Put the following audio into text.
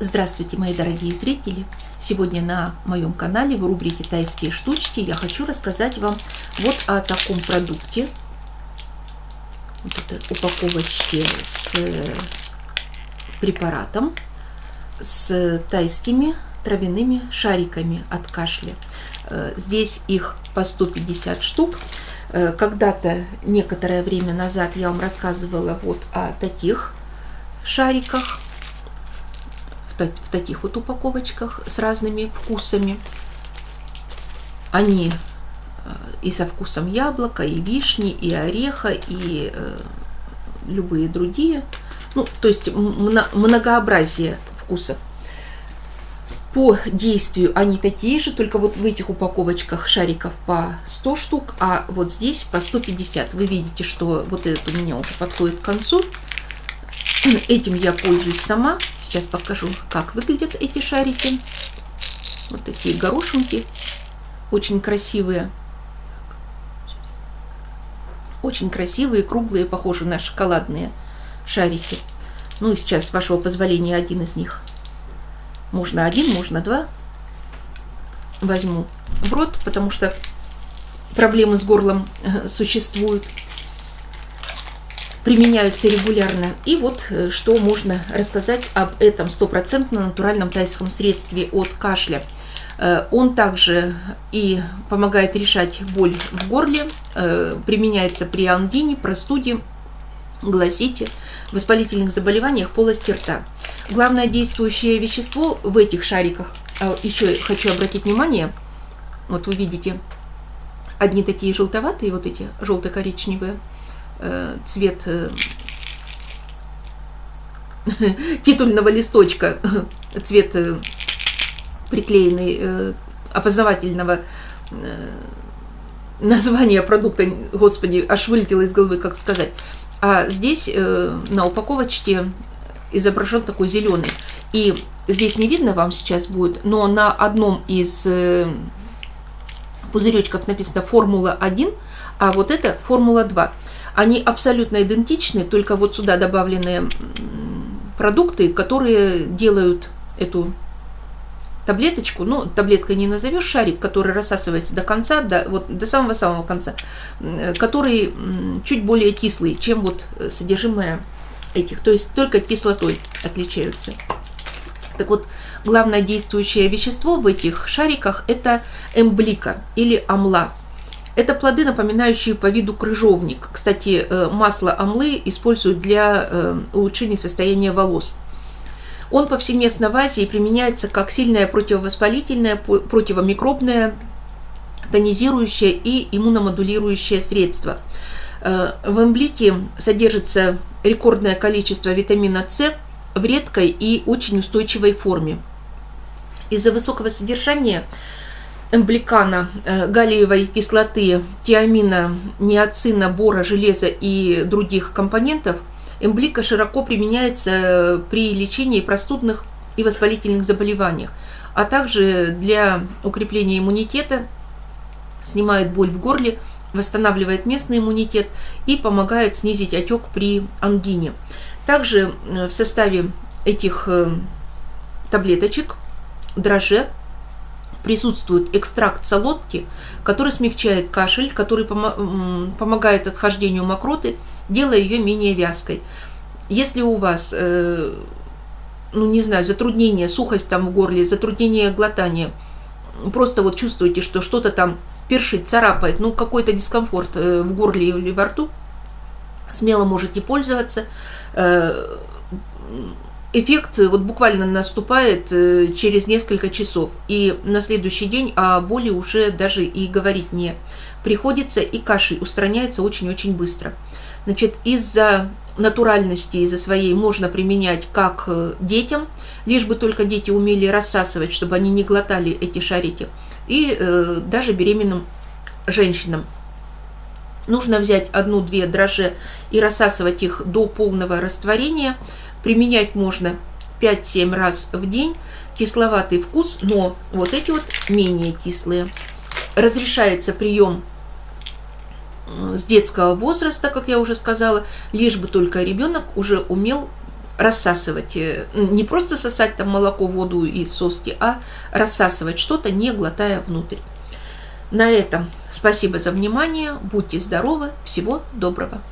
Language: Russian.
Здравствуйте, мои дорогие зрители! Сегодня на моем канале в рубрике «Тайские штучки» я хочу рассказать вам вот о таком продукте. Вот это упаковочки с препаратом, с тайскими травяными шариками от кашля. Здесь их по 150 штук. Когда-то, некоторое время назад, я вам рассказывала вот о таких шариках, в таких вот упаковочках с разными вкусами. Они и со вкусом яблока, и вишни, и ореха, и любые другие. Ну, то есть многообразие вкусов. По действию они такие же, только вот в этих упаковочках шариков по 100 штук, а вот здесь по 150. Вы видите, что вот этот у меня уже подходит к концу. Этим я пользуюсь сама. Сейчас покажу, как выглядят эти шарики. Вот такие горошинки. Очень красивые. Очень красивые, круглые, похожи на шоколадные шарики. Ну и сейчас, с вашего позволения, один из них. Можно один, можно два. Возьму в рот, потому что проблемы с горлом существуют. Применяются регулярно. И вот что можно рассказать об этом стопроцентно натуральном тайском средстве от кашля. Он также и помогает решать боль в горле, применяется при ангине, простуде, гласите, воспалительных заболеваниях полости рта. Главное действующее вещество в этих шариках, еще хочу обратить внимание, вот вы видите, одни такие желтоватые, вот эти желто-коричневые, цвет титульного листочка, цвет приклеенный опознавательного названия продукта, господи, аж вылетело из головы, как сказать. А здесь на упаковочке изображен такой зеленый. И здесь не видно вам сейчас будет, но на одном из пузыречков написано «Формула-1», а вот это «Формула-2». Они абсолютно идентичны, только вот сюда добавлены продукты, которые делают эту таблеточку, ну, таблеткой не назовешь, шарик, который рассасывается до конца, до самого-самого конца, который чуть более кислый, чем вот содержимое этих, то есть только кислотой отличаются. Так вот, главное действующее вещество в этих шариках – это эмблика или амла. Это плоды, напоминающие по виду крыжовник. Кстати, масло амлы используют для улучшения состояния волос. Он повсеместно в Азии применяется как сильное противовоспалительное, противомикробное, тонизирующее и иммуномодулирующее средство. В эмблике содержится рекордное количество витамина С в редкой и очень устойчивой форме. Из-за высокого содержания эмбликана, галлиевой кислоты, тиамина, ниацина, бора, железа и других компонентов, эмблика широко применяется при лечении простудных и воспалительных заболеваний, а также для укрепления иммунитета, снимает боль в горле, восстанавливает местный иммунитет и помогает снизить отек при ангине. Также в составе этих таблеточек, дрожжи, присутствует экстракт солодки, который смягчает кашель, который помогает отхождению мокроты, делая ее менее вязкой. Если у вас, ну не знаю, затруднение, сухость там в горле, затруднение глотания, просто вот чувствуете, что что-то там першит, царапает, ну какой-то дискомфорт в горле или во рту, смело можете пользоваться. Эффект вот буквально наступает через несколько часов, и на следующий день о боли уже даже и говорить не приходится, и кашель устраняется очень-очень быстро. Значит, из-за натуральности, из-за своей можно применять как детям, лишь бы только дети умели рассасывать, чтобы они не глотали эти шарики, и даже беременным женщинам. Нужно взять 1-2 дрожжи и рассасывать их до полного растворения. Применять можно 5-7 раз в день. Кисловатый вкус, но вот эти вот менее кислые. Разрешается прием с детского возраста, как я уже сказала, лишь бы только ребенок уже умел рассасывать, не просто сосать там молоко, воду из соски, а рассасывать что-то, не глотая внутрь. На этом спасибо за внимание, будьте здоровы, всего доброго.